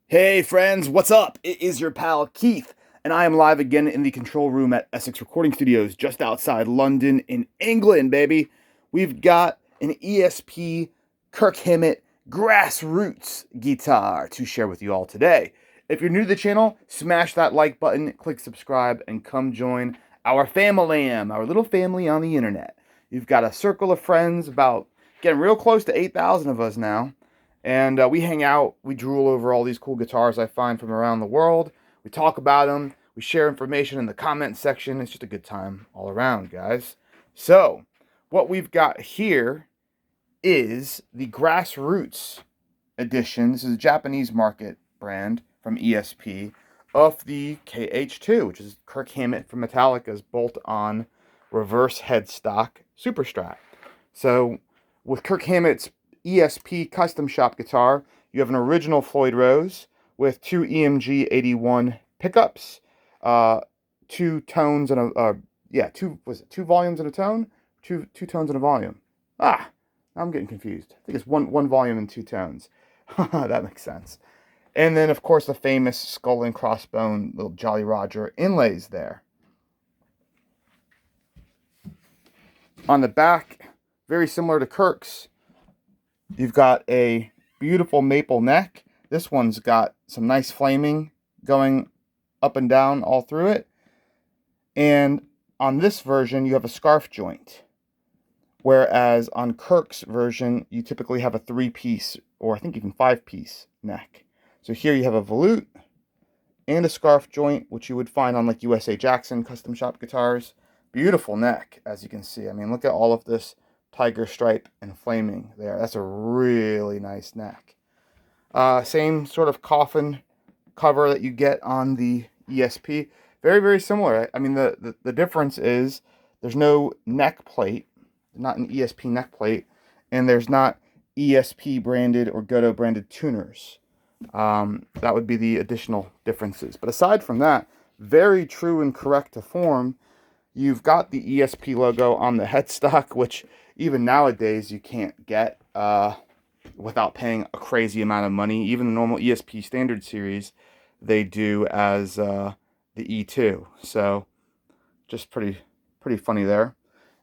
Hey friends, what's up? It is your pal Keith, and I am live again in the control room at Essex Recording Studios just outside London in England, baby. We've got an ESP Kirk Hammett Grassroots guitar to share with you all today. If you're new to the channel, smash that like button, click subscribe, and come join our family, our little family on the internet. You've got a circle of friends, about getting real close to 8,000 of us now. And we hang out, we drool over all these cool guitars I find from around the world. We talk about them, we share information in the comment section. It's just a good time all around, guys. So, what we've got here is the Grassroots edition. This is a Japanese market brand from ESP of the KH2, which is Kirk Hammett from Metallica's bolt-on reverse headstock Super Strat. So, with Kirk Hammett's ESP custom shop guitar, you have an original Floyd Rose with two EMG 81 pickups, two tones and two volumes and a tone, two tones and a volume. I'm getting confused. I think it's one volume and two tones. That makes sense. And then of course the famous skull and crossbone little Jolly Roger inlays there. On the back, very similar to Kirk's, you've got a beautiful maple neck. This one's got some nice flaming going up and down all through it. And on this version, you have a scarf joint. Whereas on Kirk's version, you typically have a 3-piece, or I think even 5-piece neck. So here you have a volute and a scarf joint, which you would find on like USA Jackson custom shop guitars. Beautiful neck, as you can see. I mean, look at all of this tiger stripe and flaming there. That's a really nice neck. Same sort of coffin cover that you get on the ESP. Very, very similar. I mean, the difference is there's no neck plate, not an ESP neck plate, and there's not ESP branded or Godot branded tuners. That would be the additional differences. But aside from that, very true and correct to form. You've got the ESP logo on the headstock, which even nowadays you can't get without paying a crazy amount of money. Even the normal ESP standard series, they do as the E2. So just pretty funny there.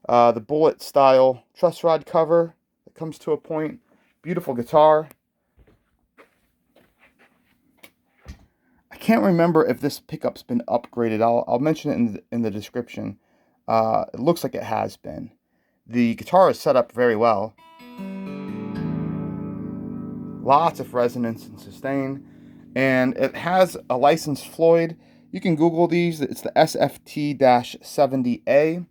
The bullet style truss rod cover that comes to a point. Beautiful guitar. I can't remember if this pickup's been upgraded. I'll mention it in the description. It looks like it has been. The guitar is set up very well. Lots of resonance and sustain. And it has a licensed Floyd. You can Google these. It's the SFT-70A.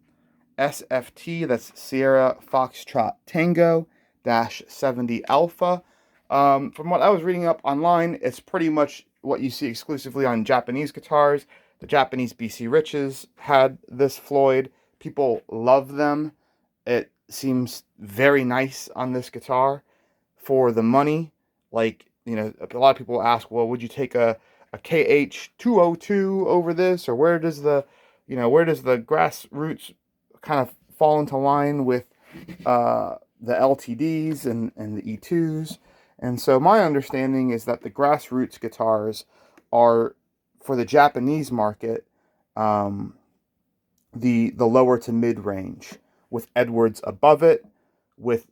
SFT, that's Sierra Foxtrot Tango -70 Alpha. From what I was reading up online, it's pretty much what you see exclusively on Japanese guitars. The Japanese BC Riches had this Floyd. People love them. It seems very nice on this guitar for the money. Like, you know, a lot of people ask, well, would you take a KH202 over this? Or where does the Grassroots kind of fall into line with the LTDs and the E2s? And so my understanding is that the Grassroots guitars are, for the Japanese market, the lower to mid range, with Edwards above it, with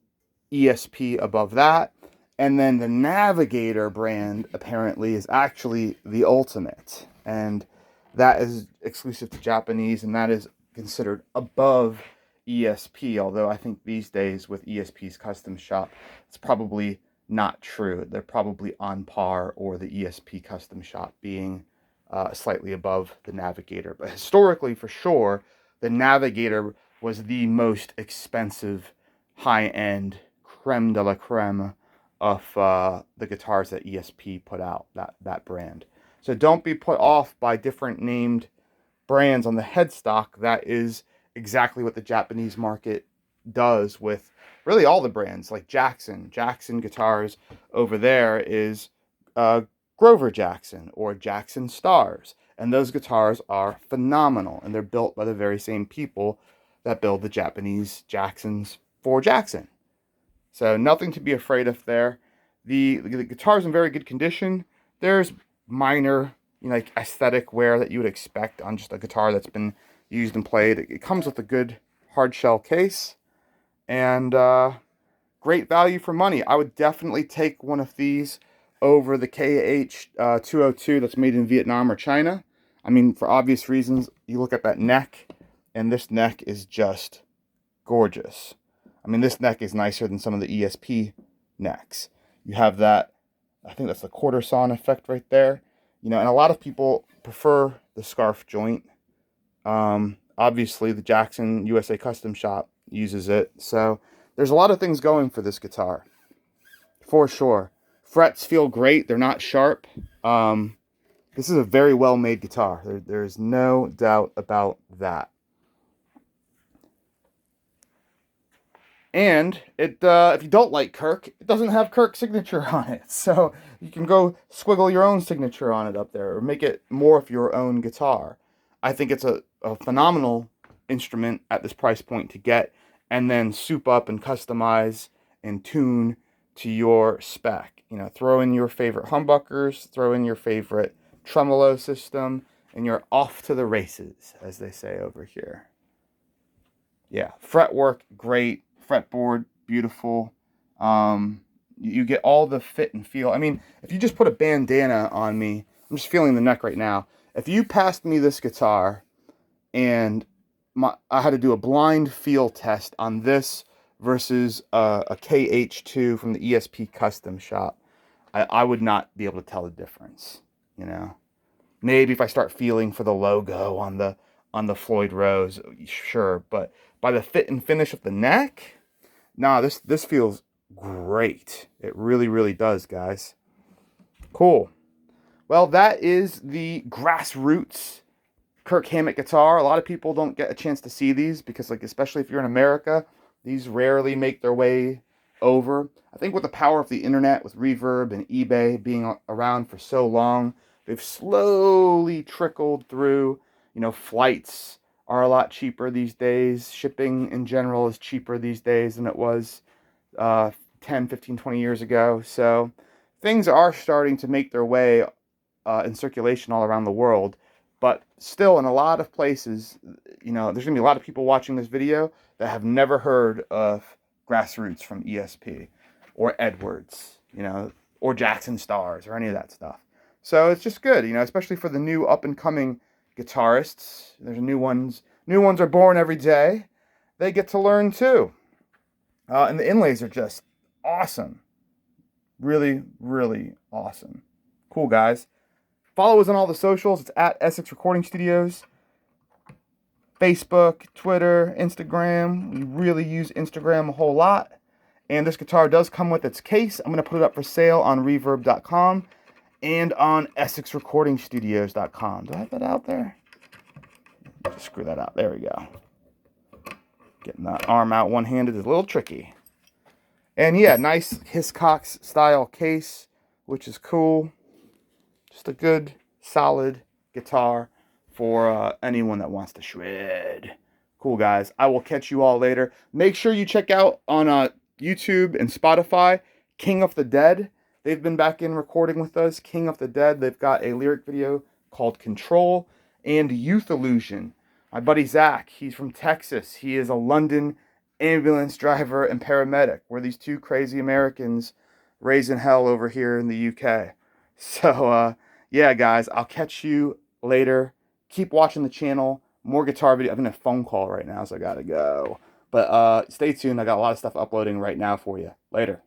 ESP above that, and then the Navigator brand apparently is actually the ultimate, and that is exclusive to Japanese, and that is considered above ESP, although I think these days with ESP's custom shop, it's probably not true. They're probably on par, or the ESP custom shop being slightly above the Navigator. But historically, for sure, the Navigator was the most expensive, high-end, creme de la creme of the guitars that ESP put out, that brand. So don't be put off by different named brands on the headstock. That is exactly what the Japanese market does with really all the brands, like Jackson. Jackson guitars over there is Grover Jackson or Jackson Stars. And those guitars are phenomenal. And they're built by the very same people that build the Japanese Jacksons for Jackson. So nothing to be afraid of there. The guitar is in very good condition. There's minor, like aesthetic wear that you would expect on just a guitar that's been used and played. It comes with a good hard shell case and great value for money. I would definitely take one of these over the KH2 that's made in Vietnam or China. I mean, for obvious reasons, you look at that neck, and this neck is just gorgeous. I mean, this neck is nicer than some of the ESP necks. You have that, I think that's the quarter sawn effect right there. And a lot of people prefer the scarf joint. Obviously, the Jackson USA Custom Shop uses it. So there's a lot of things going for this guitar, for sure. Frets feel great. They're not sharp. This is a very well-made guitar. There's no doubt about that. And if you don't like Kirk, it doesn't have Kirk's signature on it. So you can go squiggle your own signature on it up there, or make it more of your own guitar. I think it's a phenomenal instrument at this price point to get, and then soup up and customize and tune to your spec. Throw in your favorite humbuckers, throw in your favorite tremolo system, and you're off to the races, as they say over here. Yeah, fretwork, great. Fretboard, beautiful. You get all the fit and feel. I mean, if you just put a bandana on me, I'm just feeling the neck right now. If you passed me this guitar and I had to do a blind feel test on this versus a KH2 from the ESP Custom Shop, I would not be able to tell the difference. Maybe if I start feeling for the logo on the Floyd Rose, sure, but by the fit and finish of the neck, nah, this feels great. It really, really does, guys. Cool. Well, that is the Grassroots Kirk Hammett guitar. A lot of people don't get a chance to see these because, especially if you're in America, these rarely make their way over. I think with the power of the internet, with Reverb and eBay being around for so long, they've slowly trickled through. Flights are a lot cheaper these days. Shipping in general is cheaper these days than it was 10, 15, 20 years ago. So things are starting to make their way in circulation all around the world. But still, in a lot of places, there's going to be a lot of people watching this video that have never heard of Grassroots from ESP or Edwards, or Jackson Stars or any of that stuff. So it's just good, especially for the new up-and-coming guitarists. There's new ones. New ones are born every day. They get to learn too. And the inlays are just awesome. Really, really awesome. Cool, guys. Follow us on all the socials. It's at Essex Recording Studios. Facebook, Twitter, Instagram. We really use Instagram a whole lot. And this guitar does come with its case. I'm going to put it up for sale on reverb.com and on EssexRecordingStudios.com. Do I have that out there? Just screw that out. There we go. Getting that arm out one-handed is a little tricky. And yeah, nice Hiscox style case, which is cool. Just a good, solid guitar for anyone that wants to shred. Cool, guys. I will catch you all later. Make sure you check out on YouTube and Spotify, King of the Dead. They've been back in recording with us. King of the Dead. They've got a lyric video called Control and Youth Illusion. My buddy Zach, he's from Texas. He is a London ambulance driver and paramedic. We're these two crazy Americans raising hell over here in the UK. So, yeah, guys, I'll catch you later. Keep watching the channel. More guitar video. I'm in a phone call right now, so I gotta go. But stay tuned. I got a lot of stuff uploading right now for you. Later.